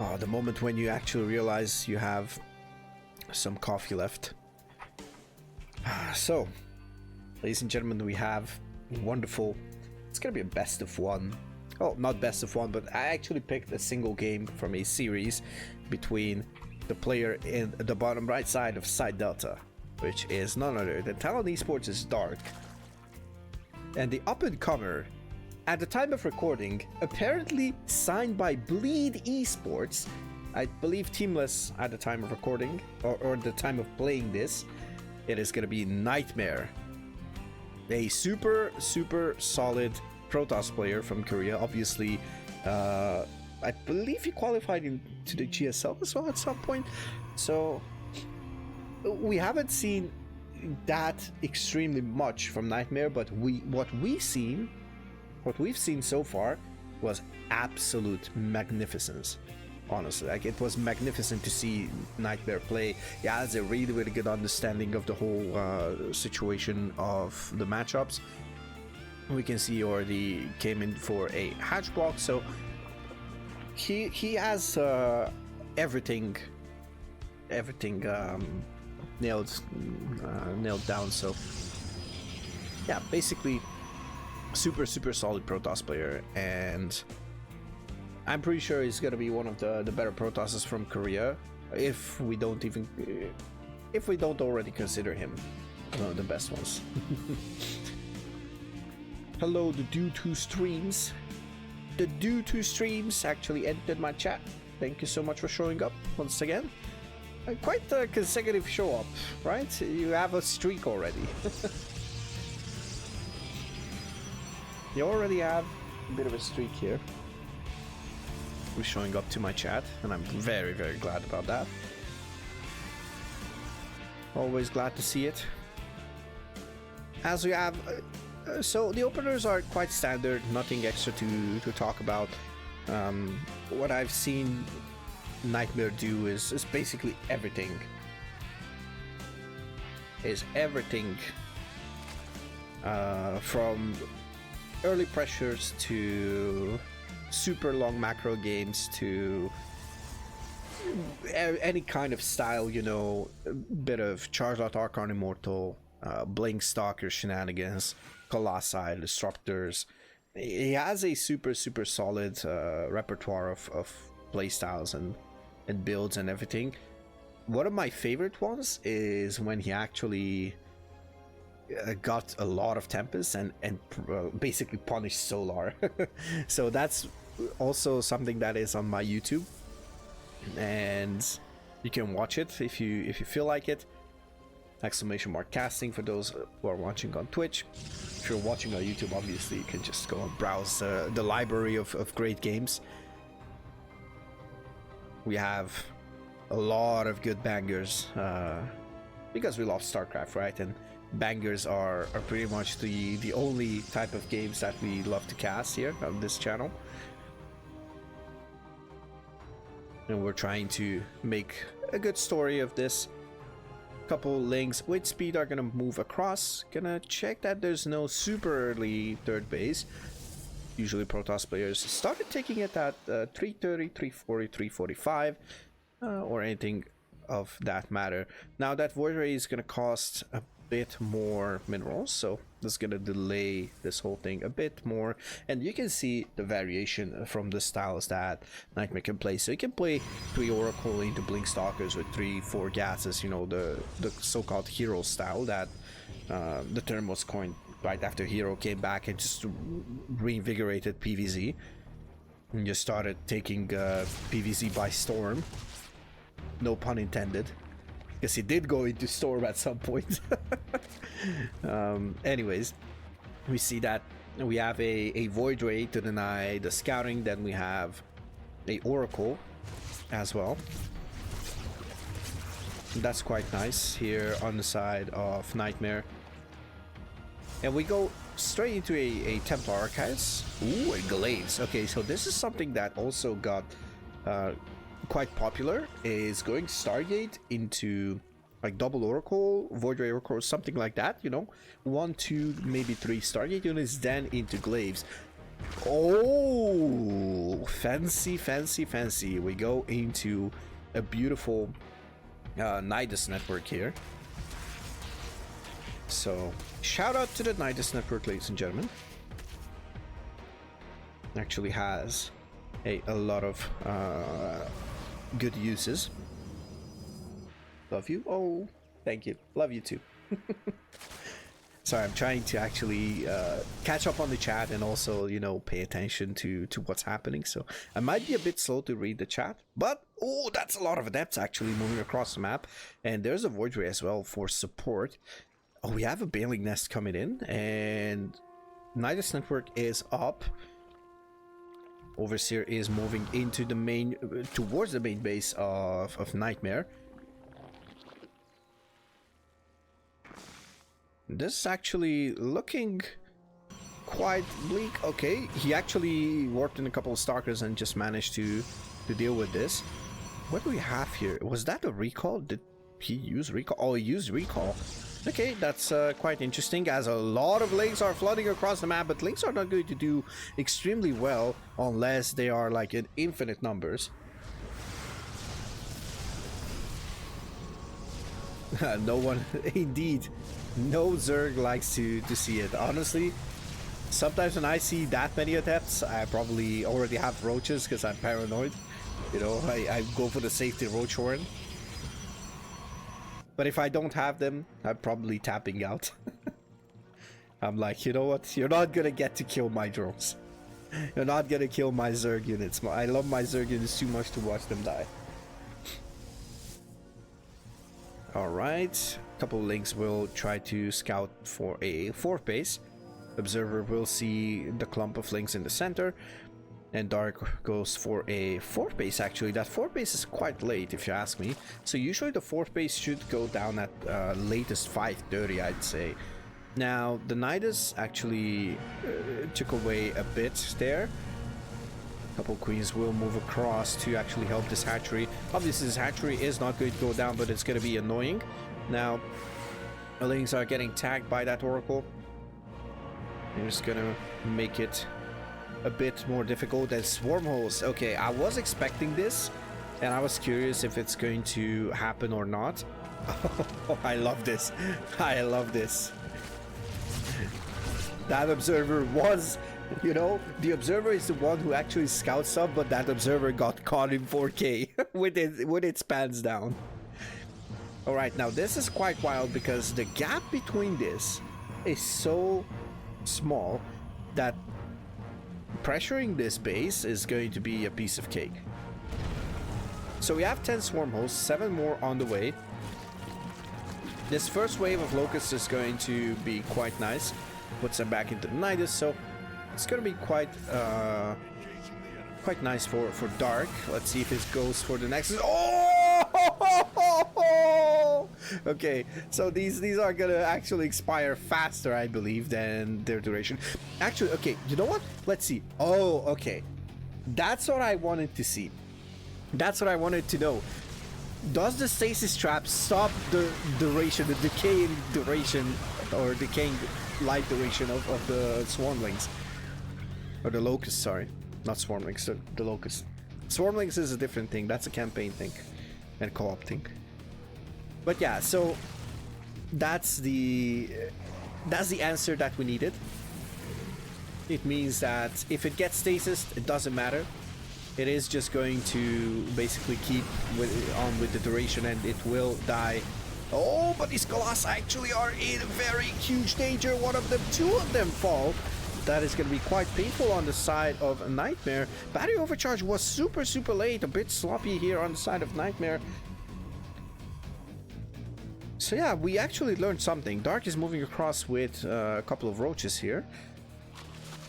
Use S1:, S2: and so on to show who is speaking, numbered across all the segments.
S1: Oh, the moment when you actually realize you have some coffee left. So, ladies and gentlemen, we have wonderful. It's gonna be a best of one. Oh, not best of one, but I actually picked a single game from a series between the player in the bottom right side of Side Delta, which is none other than Talon Esports' Dark, and the up-and-comer, at the time of recording, apparently signed by Bleed Esports, I believe teamless at the time of recording, or the time of playing this, it is going to be NightMare. A super solid Protoss player from Korea. Obviously, I believe he qualified into the GSL as well at some point. So we haven't seen that extremely much from NightMare, but what we've seen so far was absolute magnificence. Honestly, like, it was magnificent to see NightMare play. He has a really good understanding of the whole situation of the matchups. We can see he already came in for a hatch block, so he has everything nailed down. So yeah, basically super solid Protoss player, and I'm pretty sure he's gonna be one of the better Protosses from Korea, if we don't already consider him one of the best ones. Hello, the Due2 Streams. The Due2 Streams actually entered my chat. Thank you so much for showing up once again. Quite a consecutive show up, right? You have a streak already. You already have a bit of a streak here. You're showing up to my chat, and I'm very glad about that. Always glad to see it. As we have, so the openers are quite standard, nothing extra to talk about. What I've seen NightMare do is basically everything. From early pressures to super long macro games to any kind of style, you know, a bit of Charizard Archon Immortal, Blink Stalker shenanigans, Colossi, Disruptors. He has a super solid repertoire of playstyles and builds and everything. One of my favorite ones is when he actually got a lot of Tempest and basically punished Solar. So that's also something that is on my YouTube, and you can watch it if you feel like it. !casting for those who are watching on Twitch. If you're watching on YouTube, obviously you can just go and browse the library of great games. We have a lot of good bangers because we love StarCraft, right? And bangers are pretty much the only type of games that we love to cast here on this channel. And we're trying to make a good story of this. Couple links with speed are gonna move across. Gonna check that there's no super early third base. Usually Protoss players started taking it at 330, 340, 345, or anything of that matter. Now that Void Ray is gonna cost a bit more minerals, so this is gonna delay this whole thing a bit more, and you can see the variation from the styles that NightMare can play. So you can play 3 Oracle into Blink Stalkers with 3-4 gases, you know, the so-called hero style that the term was coined right after Hero came back and just reinvigorated PvZ and just started taking PvZ by storm. No pun intended. Because he did go into Storm at some point. Anyways, we see that we have a Void Ray to deny the scouting. Then we have a Oracle as well. That's quite nice here on the side of NightMare. And we go straight into a Templar Archives. Ooh, and Glaives. Okay, so this is something that also got quite popular, is going Stargate into like double Oracle, Void Ray Oracle, or something like that, you know, 1, 2, maybe 3 Stargate units, then into Glaives. Oh, fancy, fancy, fancy. We go into a beautiful NYDUS network here. So shout out to the NYDUS network, ladies and gentlemen. Actually has a lot of good uses. Love you. Oh, thank you. Love you too. Sorry, I'm trying to actually catch up on the chat and also, you know, pay attention to what's happening. So I might be a bit slow to read the chat, but oh, that's a lot of adepts actually moving across the map. And there's a Void Ray as well for support. Oh, we have a Baling Nest coming in, and NYDUS network is up. Overseer is moving into the main, towards the main base of NightMare. This is actually looking quite bleak. Okay, he actually warped in a couple of Stalkers and just managed to deal with this. What do we have here? Was that a recall? Did he use recall? Oh, he used recall. Okay, that's quite interesting, as a lot of links are flooding across the map, but links are not going to do extremely well unless they are like in infinite numbers. No one, indeed, no Zerg likes to see it. Honestly, sometimes when I see that many adepts, I probably already have roaches because I'm paranoid. You know, I go for the safety roach horn. But if I don't have them, I'm probably tapping out. I'm like, you know what? You're not gonna get to kill my drones. You're not gonna kill my Zerg units. I love my Zerg units too much to watch them die. Alright. A couple of links will try to scout for a 4th base. Observer will see the clump of links in the center. And Dark goes for a 4th base actually. That 4th base is quite late if you ask me. So usually the 4th base should go down at latest 5:30, I'd say. Now the NYDUS actually took away a bit there. A couple queens will move across to actually help this hatchery. Obviously this hatchery is not going to go down, but it's going to be annoying. Now the links are getting tagged by that oracle. I'm just gonna make it a bit more difficult than SWARMHOST. Okay, I was expecting this and I was curious if it's going to happen or not. Oh, I love this. I love this. That observer was, you know, the observer is the one who actually scouts up, but that observer got caught in 4K with its pants down. All right, now this is quite wild because the gap between this is so small that pressuring this base is going to be a piece of cake. So we have 10 swarm hosts, 7 more on the way. This first wave of locusts is going to be quite nice. Puts them back into the NYDUS, so it's going to be quite nice for Dark. Let's see if it goes for the next. Oh! Okay, so these are gonna actually expire faster, I believe, than their duration. Actually, okay, you know what? Let's see. Oh, okay. That's what I wanted to see. That's what I wanted to know. Does the stasis trap stop the duration, the decaying duration, or decaying light duration of the swarmlings? Or the locusts, sorry. Not swarmlings, the locusts. Swarmlings is a different thing. That's a campaign thing. And co-op thing. But yeah, so that's the answer that we needed. It means that if it gets stasis, it doesn't matter. It is just going to basically keep on with the duration and it will die. Oh, but these Colossi actually are in very huge danger. One of them, 2 of them fall. That is going to be quite painful on the side of NightMare. Battery overcharge was super late. A bit sloppy here on the side of NightMare. So yeah, we actually learned something. Dark is moving across with a couple of roaches here.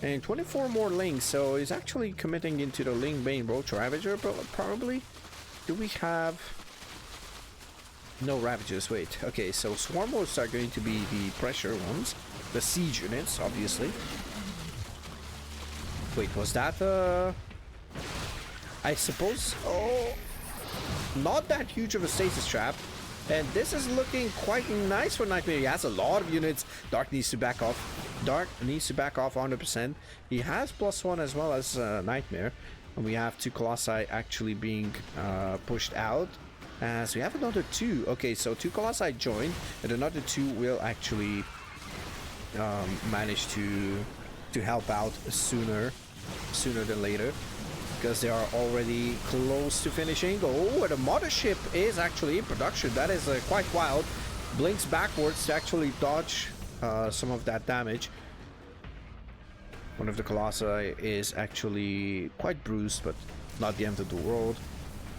S1: And 24 more links, so he's actually committing into the Link Bane Roach Ravager, probably. Do we have... No Ravagers, wait. Okay, so Swarm Hosts are going to be the pressure ones. The siege units, obviously. Wait, was that I suppose... Oh... Not that huge of a stasis trap. And this is looking quite nice for NightMare. He has a lot of units. Dark needs to back off. Dark needs to back off 100%. He has +1 as well as NightMare. And we have 2 Colossi actually being pushed out. As we have another 2. Okay, so 2 Colossi join, and another 2 will actually manage to help out sooner than later, because they are already close to finishing. Oh, and the mothership is actually in production. That is quite wild. Blinks backwards to actually dodge some of that damage. One of the Colossi is actually quite bruised, but not the end of the world.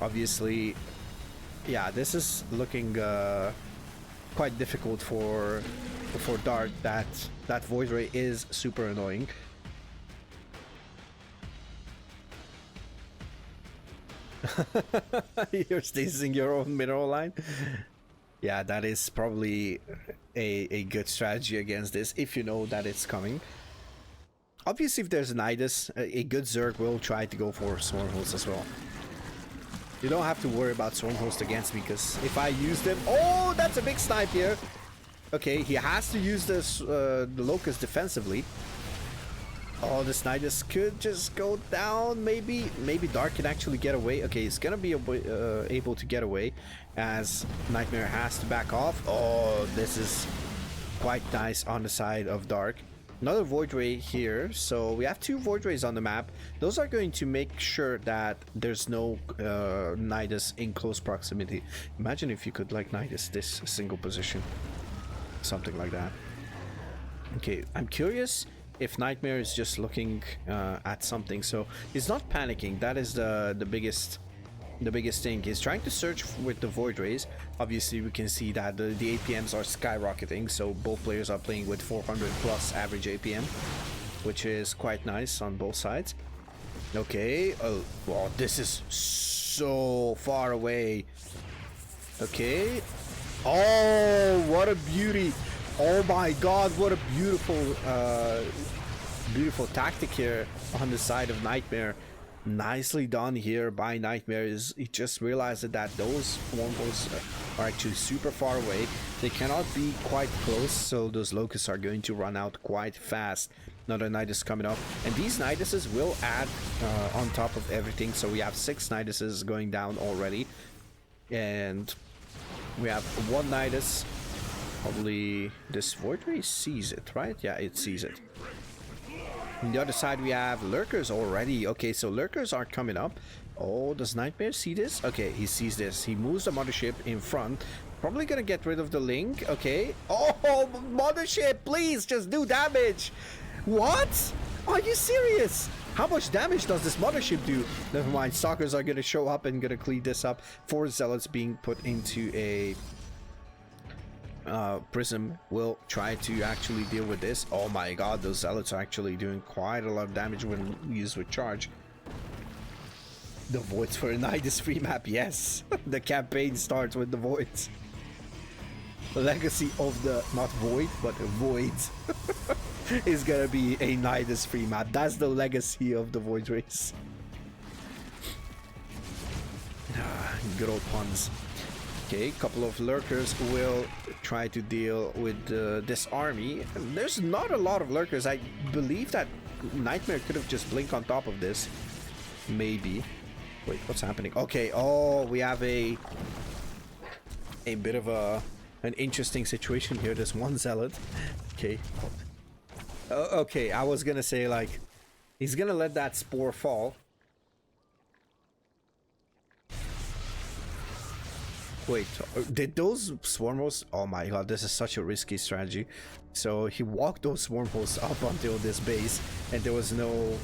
S1: Obviously, yeah, this is looking quite difficult for Dark. That Void Ray is super annoying. You're stasing your own mineral line. Yeah, that is probably a good strategy against this, if you know that it's coming. Obviously, if there's an NYDUS, a good Zerg will try to go for SWARMHOST as well. You don't have to worry about SWARMHOST against me, because if I use them... Oh, that's a big snipe here. Okay, he has to use this the Locust defensively. Oh, this NYDUS could just go down. Maybe Dark can actually get away. Okay, he's gonna be able to get away, as NightMare has to back off. Oh, this is quite nice on the side of Dark. Another Void Ray here, so we have 2 Void Rays on the map. Those are going to make sure that there's no NYDUS in close proximity. Imagine if you could like NYDUS this single position, something like that. Okay, I'm curious if NightMare is just looking at something, so he's not panicking. That is the biggest thing. He's trying to search with the Void Rays. Obviously, we can see that the APMs are skyrocketing, so both players are playing with 400 plus average APM, which is quite nice on both sides. Okay, oh, wow, this is so far away. Okay, oh, what a beauty. Oh my god, what a beautiful tactic here on the side of NightMare. Nicely done here by NightMare. He just realized that those wormholes are actually super far away. They cannot be quite close, so those locusts are going to run out quite fast. Another NYDUS coming up, and these NYDUSes will add on top of everything. So we have 6 NYDUSes going down already, and we have 1 NYDUS. Probably this Void Ray sees it, right? Yeah, it sees it. On the other side, we have lurkers already. Okay, so lurkers are coming up. Oh, does NightMare see this? Okay, he sees this. He moves the mothership in front. Probably gonna get rid of the link. Okay. Oh, mothership, please just do damage. What? Are you serious? How much damage does this mothership do? Never mind. Stalkers are gonna show up and gonna clean this up. 4 zealots being put into a Prism will try to actually deal with this. Oh my god, those zealots are actually doing quite a lot of damage when used with charge. The voids for a NYDUS free map, yes. The campaign starts with the voids. The legacy of the, not void, but voids is gonna be a NYDUS free map. That's the legacy of the void race. Good old puns. Okay, a couple of lurkers will try to deal with this army. There's not a lot of lurkers. I believe that NightMare could have just blinked on top of this. Maybe. Wait, what's happening? Okay, oh, we have a bit of an interesting situation here. There's 1 zealot. Okay. Okay, I was gonna say, like, he's gonna let that spore fall. Wait, did those swarmhosts... Oh my god, this is such a risky strategy. So he walked those swarmhosts up until this base, and there was no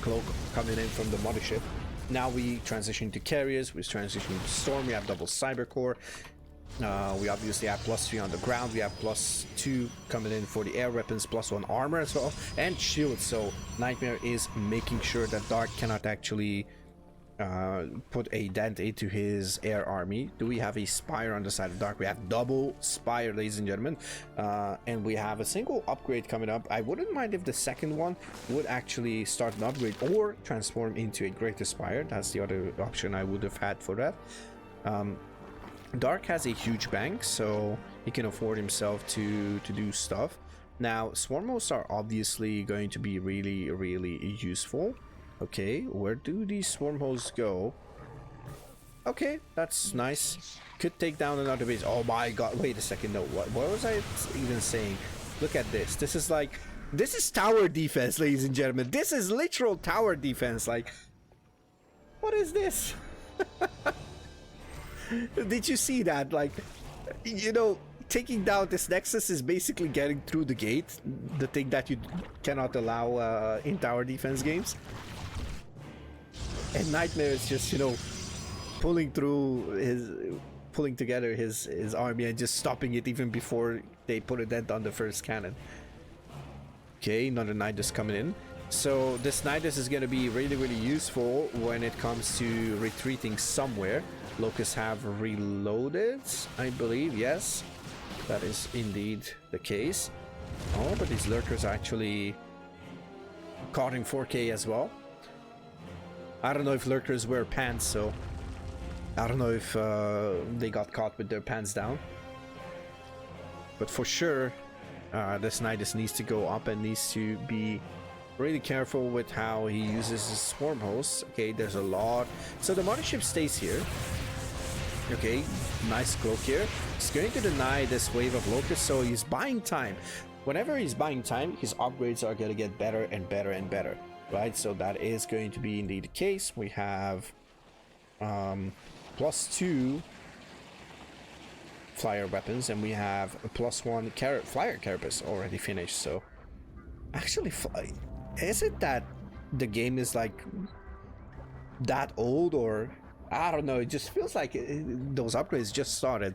S1: cloak coming in from the mothership. Now we transition to carriers, we transition to storm, we have double cybercore. We obviously have +3 on the ground, we have +2 coming in for the air weapons, +1 armor as well, and shields. So NightMare is making sure that Dark cannot actually put a dent into his air army. Do we have a spire on the side of Dark? We have double spire, ladies and gentlemen, and we have a single upgrade coming up. I wouldn't mind if the second one would actually start an upgrade or transform into a greater spire. That's the other option I would have had for that. Dark has a huge bank, so he can afford himself to do stuff. Now, Swarmhosts are obviously going to be really, really useful. Okay, where do these swarm hosts go? Okay, that's nice. Could take down another base. Oh my god, wait a second. No, what was I even saying? Look at this. This is like, this is tower defense, ladies and gentlemen. This is literal tower defense. Like, what is this? Did you see that? Like, you know, taking down this Nexus is basically getting through the gate. The thing that you cannot allow in tower defense games. And NightMare is just, you know, pulling together his army and just stopping it even before they put a dent on the first cannon. Okay, another NYDUS coming in. So this NYDUS is going to be really, really useful when it comes to retreating somewhere. Locusts have reloaded, I believe. Yes, that is indeed the case. Oh, but these lurkers are actually caught in 4K as well. I don't know if lurkers wear pants, so I don't know if they got caught with their pants down. But for sure, this NYDUS needs to go up and needs to be really careful with how he uses his swarm hosts. Okay, there's a lot. So the mothership stays here. Okay, nice cloak here. He's going to deny this wave of locusts, so he's buying time. Whenever he's buying time, his upgrades are going to get better and better and better, right? So that is going to be indeed the case. We have +2 flyer weapons, and we have a +1 flyer carapace already finished. So actually, is it that the game is like that old, or I don't know, it just feels like those upgrades just started.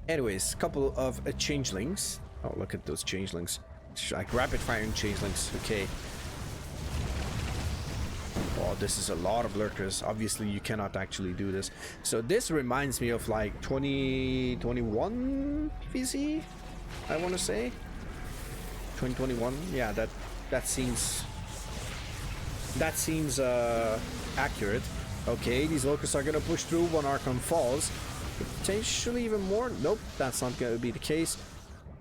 S1: Anyways, a couple of changelings. Oh, look at those changelings, like rapid firing changelings. Okay. Oh, this is a lot of lurkers. Obviously you cannot actually do this. So this reminds me of like 2021 VC, I want to say 2021. Yeah, that seems accurate. Okay, these locusts are gonna push through. One Archon falls, potentially even more. Nope, that's not gonna be the case.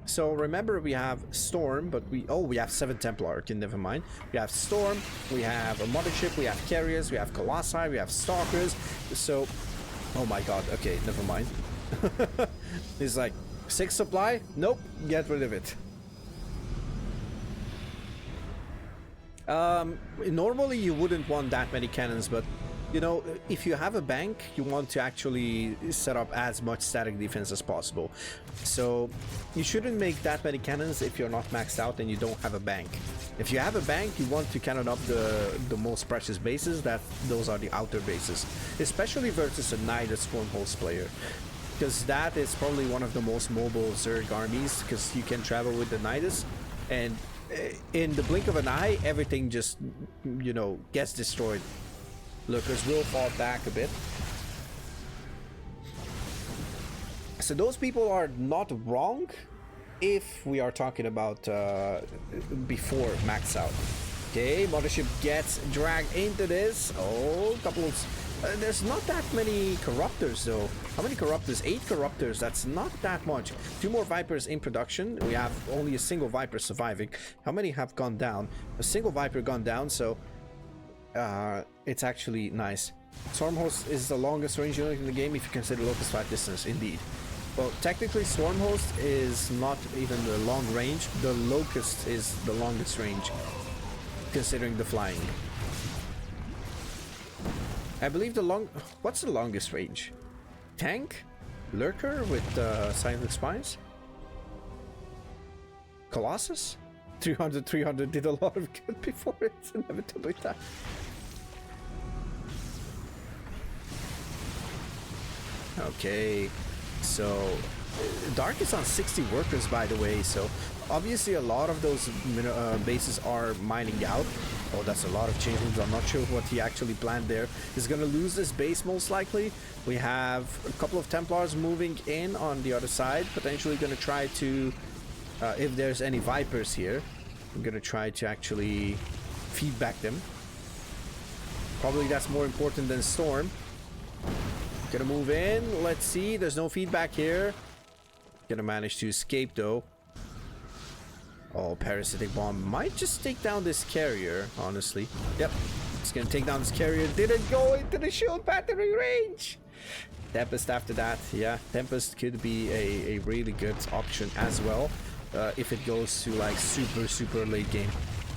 S1: So remember, we have Storm, but we have 7 Templar. Okay, never mind. We have Storm, we have a mothership, we have carriers, we have Colossi, we have Stalkers. So, oh my god, okay, never mind. It's like 6 supply. Nope, get rid of it. Normally you wouldn't want that many cannons, but you know, if you have a bank, you want to actually set up as much static defense as possible. So you shouldn't make that many cannons if you're not maxed out and you don't have a bank. If you have a bank, you want to cannon up the most precious bases. Those are the outer bases, especially versus a NYDUS-SWARMHOST player, because that is probably one of the most mobile Zerg armies, because you can travel with the NYDUS, and in the blink of an eye, everything just, you know, gets destroyed. Lurkers will fall back a bit. So those people are not wrong if we are talking about before max out. Okay, mothership gets dragged into this. Oh, couple of... there's not that many corruptors though. How many corruptors? 8 corruptors. That's not that much. 2 more vipers in production. We have only a single viper surviving. How many have gone down? A single viper gone down, so it's actually nice. Swarmhost is the longest range unit in the game if you consider locust fight distance, indeed. Well, technically Swarmhost is not even the long range. The locust is the longest range, considering the flying. I believe what's the longest range? Tank? Lurker with silent spines? Colossus? 300 did a lot of good before it's inevitably that. Okay, so Dark is on 60 workers, by the way, so obviously a lot of those bases are mining out. Oh, that's a lot of changelings. I'm not sure what he actually planned there. He's gonna lose this base most likely. We have a couple of Templars moving in on the other side, potentially gonna try to, if there's any Vipers here, I'm gonna try to actually feedback them. Probably that's more important than Storm. Gonna move in. Let's see. There's no feedback here. Gonna manage to escape though. Oh, parasitic bomb might just take down this carrier, honestly. Yep, it's gonna take down this carrier. Didn't go into the shield battery range. Tempest after that. Yeah, Tempest could be a really good option as well, if it goes to like super late game,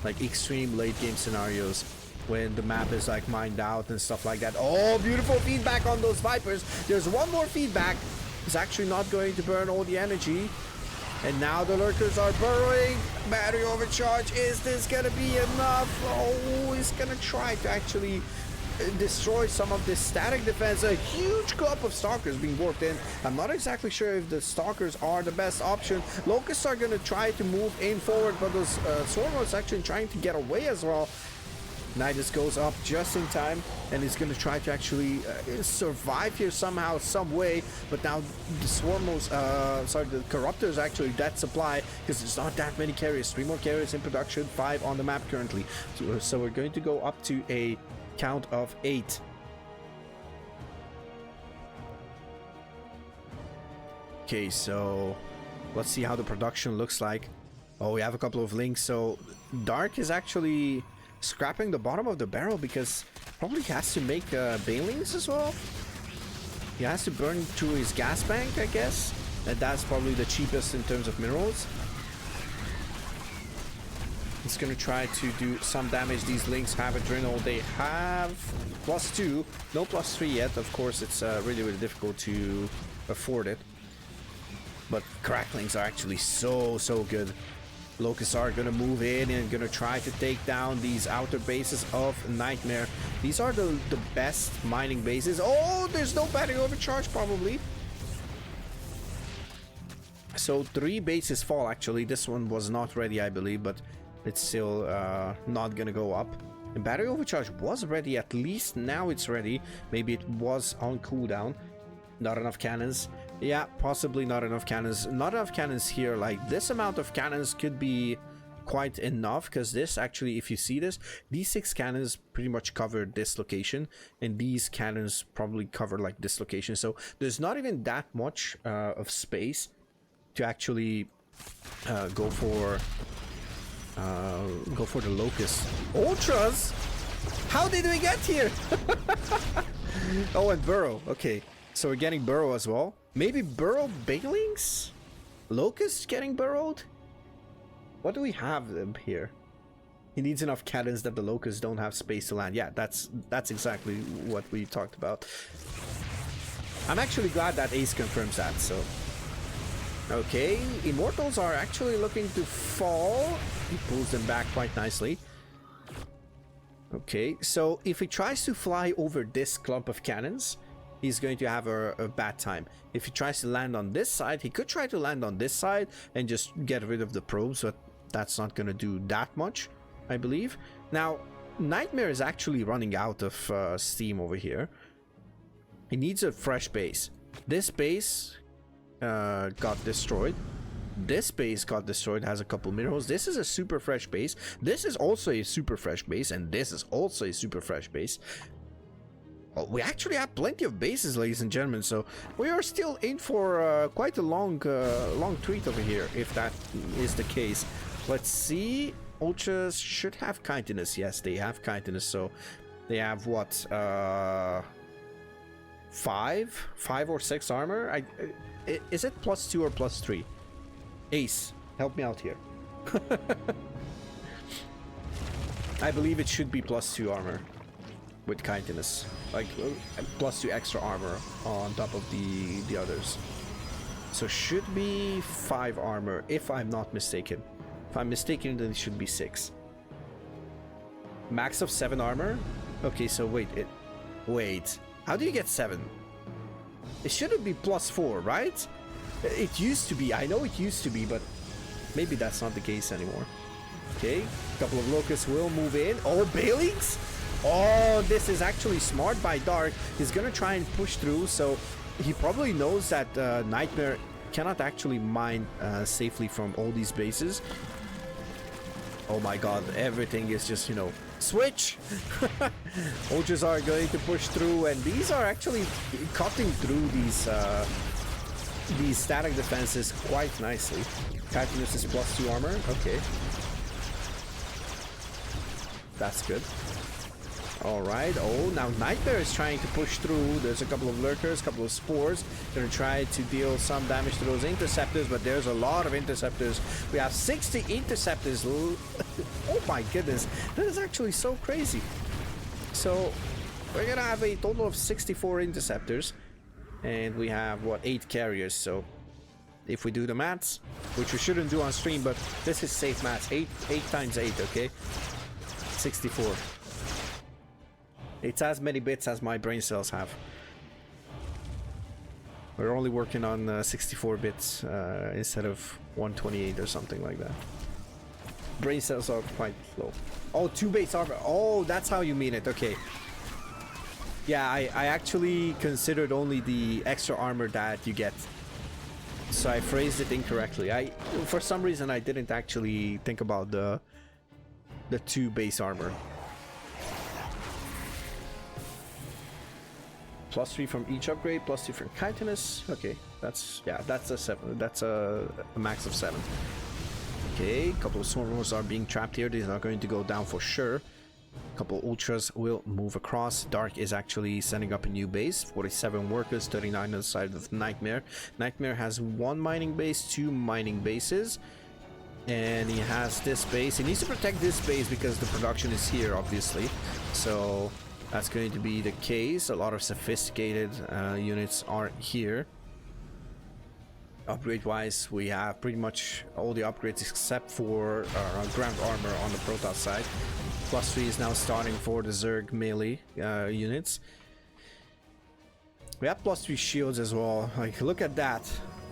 S1: like extreme late game scenarios when the map is like mined out and stuff like that. Oh, beautiful feedback on those Vipers. There's one more feedback. It's actually not going to burn all the energy. And now the lurkers are burrowing. Battery overcharge. Is this gonna be enough? Oh, he's gonna try to actually destroy some of this static defense. A huge clump of stalkers being warped in. I'm not exactly sure if the stalkers are the best option. Locusts are gonna try to move in forward, but those Swarmhosts actually trying to get away as well. NYDUS goes up just in time and is going to try to actually survive here somehow, some way. But now the Swarmhosts, the Corruptors actually dead supply because there's not that many carriers. 3 more carriers in production, 5 on the map currently. So we're going to go up to a count of 8. Okay, so let's see how the production looks like. Oh, we have a couple of links. So Dark is actually scrapping the bottom of the barrel because probably he has to make bailings as well. He has to burn through his gas bank, I guess, and that's probably the cheapest in terms of minerals. He's gonna try to do some damage. These links have adrenal. They have +2, no +3 yet. Of course, it's really difficult to afford it, but cracklings are actually so good. Locusts are gonna move in and gonna try to take down these outer bases of NightMare. These are the best mining bases. Oh, there's no battery overcharge probably. So 3 bases fall actually. This one was not ready, I believe, but it's still not gonna go up. And battery overcharge was ready, at least now it's ready. Maybe it was on cooldown. Not enough cannons. Yeah, possibly not enough cannons. Not enough cannons here. Like, this amount of cannons could be quite enough, because this actually, if you see this, these 6 cannons pretty much cover this location, and these cannons probably cover like this location. So there's not even that much of space to actually go for the Locust. Ultras? How did we get here? Oh, and Burrow. Okay, so we're getting Burrow as well. Maybe Burrow Bailings? Locust getting burrowed? What do we have here? He needs enough cannons that the Locusts don't have space to land. Yeah, that's exactly what we talked about. I'm actually glad that Ace confirms that, so... Okay, Immortals are actually looking to fall. He pulls them back quite nicely. Okay, so if he tries to fly over this clump of cannons, he's going to have a bad time. If he tries to land on this side, he could try to land on this side and just get rid of the probes, but that's not going to do that much, I believe. Now, NightMare is actually running out of steam over here. He needs a fresh base. This base got destroyed. This base got destroyed, has a couple minerals. This is a super fresh base. This is also a super fresh base, and this is also a super fresh base. Oh, we actually have plenty of bases, ladies and gentlemen, so we are still in for quite a long treat over here, if that is the case. Let's see. Ultras should have kindness. Yes, they have kindness, so they have what, 5 or 6 armor? Is it +2 or +3? Ace, help me out here. I believe it should be +2 armor with kindness, like +2 extra armor on top of the others. So should be 5 armor if I'm not mistaken. If I'm mistaken, then it should be 6. Max of 7 armor. Okay, so wait. How do you get 7? It shouldn't be +4, right? It used to be. I know it used to be, but maybe that's not the case anymore. Okay, a couple of Locusts will move in. Oh, Bailings? Oh, this is actually smart by Dark. He's gonna try and push through, so he probably knows that NightMare cannot actually mine safely from all these bases. Oh my god, everything is just, you know, switch! Ultras are going to push through, and these are actually cutting through these static defenses quite nicely. Titanus is +2 armor. Okay. That's good. Alright. Oh, now NightMare is trying to push through. There's a couple of lurkers, a couple of spores. Gonna try to deal some damage to those interceptors, but there's a lot of interceptors. We have 60 interceptors. Oh my goodness. That is actually so crazy. So, we're gonna have a total of 64 interceptors. And we have, what, 8 carriers. So, if we do the maths, which we shouldn't do on stream, but this is safe maths. 8 times 8, okay? 64. It's as many bits as my brain cells have. We're only working on 64 bits instead of 128 or something like that. Brain cells are quite low. Oh, 2 base armor. Oh, that's how you mean it. Okay. Yeah, I actually considered only the extra armor that you get. So I phrased it incorrectly. For some reason, I didn't actually think about the 2 base armor. +3 from each upgrade, +2 from Titanus. Okay, that's a 7. That's a max of 7. Okay, a couple of SWARMHOSTs are being trapped here. These are going to go down for sure. A couple of ultras will move across. Dark is actually setting up a new base. 47 workers, 39 on the side of NightMare. NightMare has 1 mining base, 2 mining bases. And he has this base. He needs to protect this base because the production is here, obviously. So that's going to be the case. A lot of sophisticated units are here. Upgrade wise, we have pretty much all the upgrades except for ground armor on the Protoss side. +3 is now starting for the Zerg melee units. We have +3 shields as well. Like, look at that.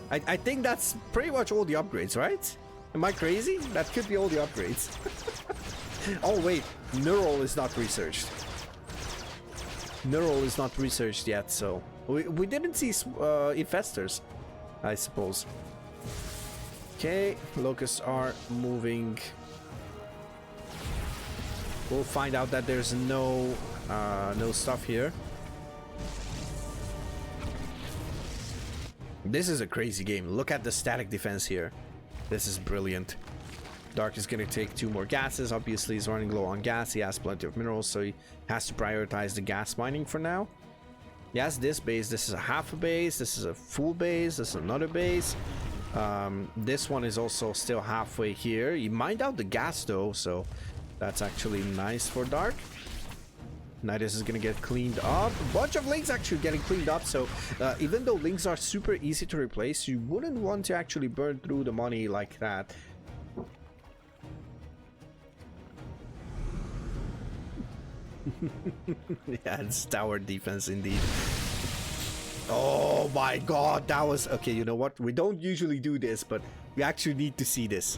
S1: I think that's pretty much all the upgrades, right? Am I crazy? That could be all the upgrades. Oh wait, Neural is not researched. Neural is not researched yet, so we didn't see infestors, I suppose. Okay, locusts are moving. We'll find out that there's no stuff here. This is a crazy game. Look at the static defense here. This is brilliant. Dark is going to take 2 more gases. Obviously, he's running low on gas. He has plenty of minerals, so he has to prioritize the gas mining for now. He has this base. This is a half a base. This is a full base. This is another base. This one is also still halfway here. He mined out the gas, though, so that's actually nice for Dark. NYDUS is going to get cleaned up. A bunch of links actually getting cleaned up, so even though links are super easy to replace, you wouldn't want to actually burn through the money like that. Yeah, it's tower defense indeed. Oh my god, that was... Okay, you know what? We don't usually do this, but we actually need to see this.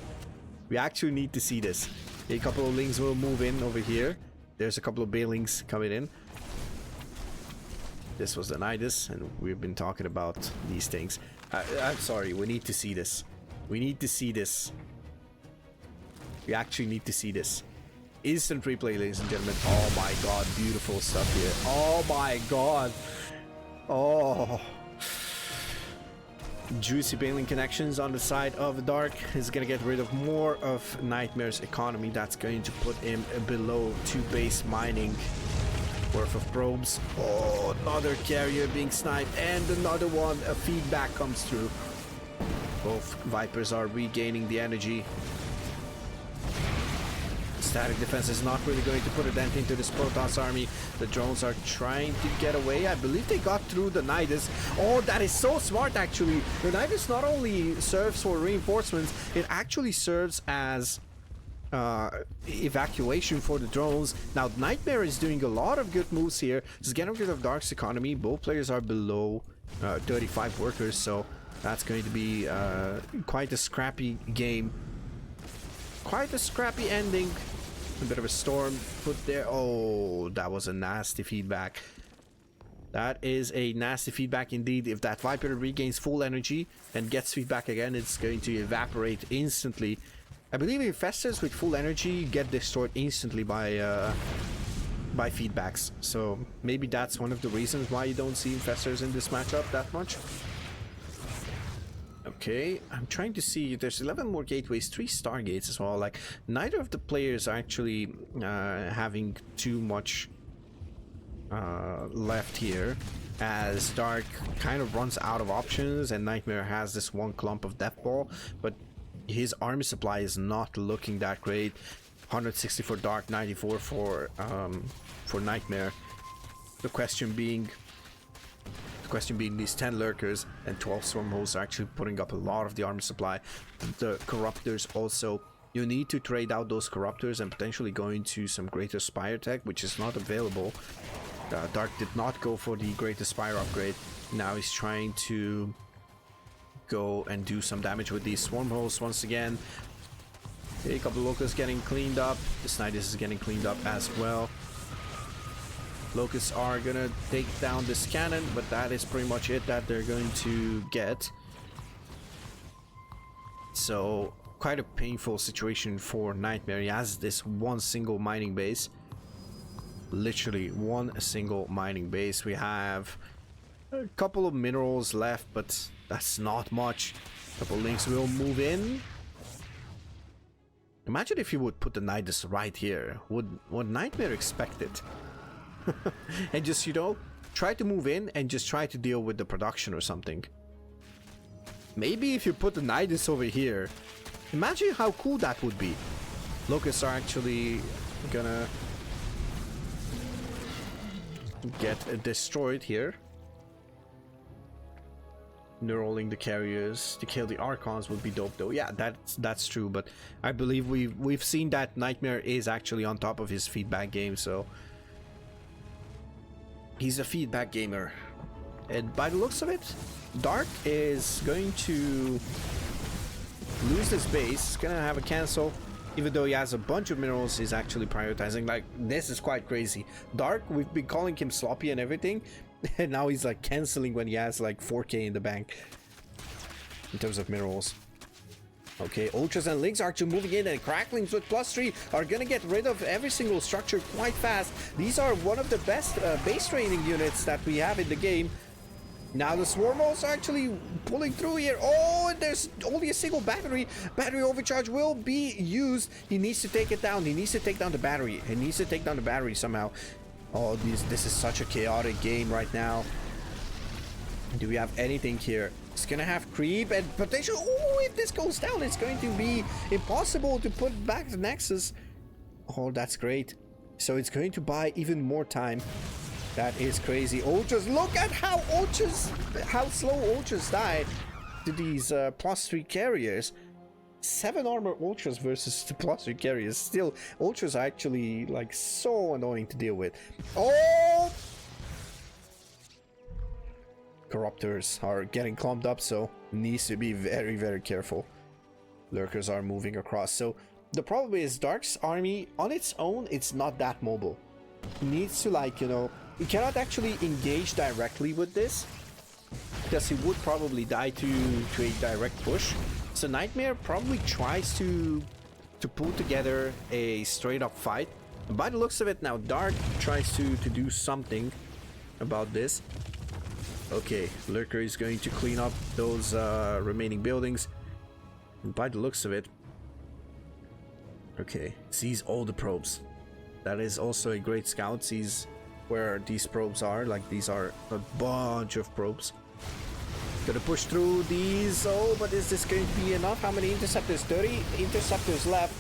S1: We actually need to see this. A couple of links will move in over here. There's a couple of bailings coming in. This was the NYDUS, and we've been talking about these things. I'm sorry, we need to see this. We need to see this. We actually need to see this. Instant replay, ladies and gentlemen. Oh my god, beautiful stuff here. Oh my god. Oh. Juicy bailing connections on the side of Dark is going to get rid of more of NightMare's economy. That's going to put him below 2 base mining worth of probes. Oh, another carrier being sniped, and another one. A feedback comes through. Both Vipers are regaining the energy. Static defense is not really going to put a dent into this Protoss army. The drones are trying to get away. I believe they got through the NYDUS. Oh, that is so smart, actually. The NYDUS not only serves for reinforcements, it actually serves as evacuation for the drones. Now, NightMare is doing a lot of good moves here. Just getting rid of Dark's economy. Both players are below 35 workers, so that's going to be quite a scrappy game. Quite a scrappy ending. A bit of a storm put there. Oh, that was a nasty feedback. That is a nasty feedback indeed. If that Viper regains full energy and gets feedback again, it's going to evaporate instantly. I believe infestors with full energy get destroyed instantly by feedbacks. So maybe that's one of the reasons why you don't see infestors in this matchup that much. Okay, I'm trying to see. There's 11 more gateways, 3 stargates as well. Like, neither of the players are actually having too much left here, as Dark kind of runs out of options and NightMare has this one clump of death ball, but his army supply is not looking that great. 160 for Dark, 94 for NightMare. The question being these 10 lurkers and 12 swarmhosts are actually putting up a lot of the armor supply. The corruptors also, you need to trade out those corruptors and potentially go into some greater spire tech, which is not available. Dark did not go for the greater spire upgrade. Now he's trying to go and do some damage with these swarmhosts once again. A couple of locusts getting cleaned up. This NYDUS is getting cleaned up as well. Locusts are gonna take down this cannon, but that is pretty much it that they're going to get. So quite a painful situation for NightMare. He has this one single mining base, literally one single mining base. We have a couple of minerals left, but that's not much. A couple of links will move in. Imagine if you would put the NYDUS right here. Would NightMare expect it? And just, you know, try to move in and just try to deal with the production or something. Maybe if you put the NYDUS over here, imagine how cool that would be. Locusts are actually gonna get destroyed here. Neuralling the carriers to kill the Archons would be dope though. Yeah, that's true, but I believe we've seen that NightMare is actually on top of his feedback game, so he's a feedback gamer. And by the looks of it, Dark is going to lose this base. He's gonna have a cancel. Even though he has a bunch of minerals, he's actually prioritizing. Like, this is quite crazy. Dark, we've been calling him sloppy and everything, and now he's like canceling when he has like 4k in the bank in terms of minerals. Okay, Ultras and Lynx are actually moving in, and Cracklings with +3 are gonna get rid of every single structure quite fast. These are one of the best base training units that we have in the game. Now the Swarmhosts are actually pulling through here. Oh, and there's only a single battery. Battery overcharge will be used. He needs to take it down. He needs to take down the battery. He needs to take down the battery somehow. Oh, this is such a chaotic game right now. Do we have anything here? It's gonna have creep and potential. Oh, if this goes down, it's going to be impossible to put back the Nexus. Oh, that's great. So it's going to buy even more time. That is crazy. Ultras, look at how slow Ultras die to these +3 carriers. 7 armor Ultras versus the +3 carriers. Still, Ultras are actually like so annoying to deal with. Oh! Corruptors are getting clumped up, so needs to be very, very careful. Lurkers are moving across. So the problem is Dark's army on its own, it's not that mobile. He needs to, like, you know, he cannot actually engage directly with this, because he would probably die to a direct push. So NightMare probably tries to pull together a straight up fight. And by the looks of it now, Dark tries to do something about this. Okay, Lurker is going to clean up those remaining buildings. And by the looks of it, okay, sees all the probes. That is also a great scout. Sees where these probes are. Like, these are a bunch of probes. Gonna push through these. Oh, but is this going to be enough? How many interceptors? 30 interceptors left.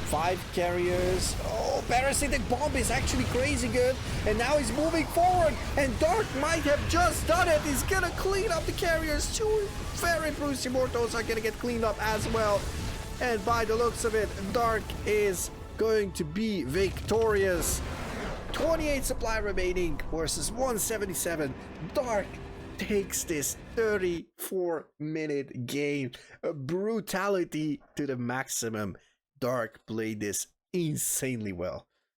S1: 5 carriers. Oh, parasitic bomb is actually crazy good. And now he's moving forward. And Dark might have just done it. He's gonna clean up the carriers. 2 very Bruce Immortals are gonna get cleaned up as well. And by the looks of it, Dark is going to be victorious. 28 supply remaining versus 177. Dark takes this 34-minute game. A brutality to the maximum. Dark played this insanely well.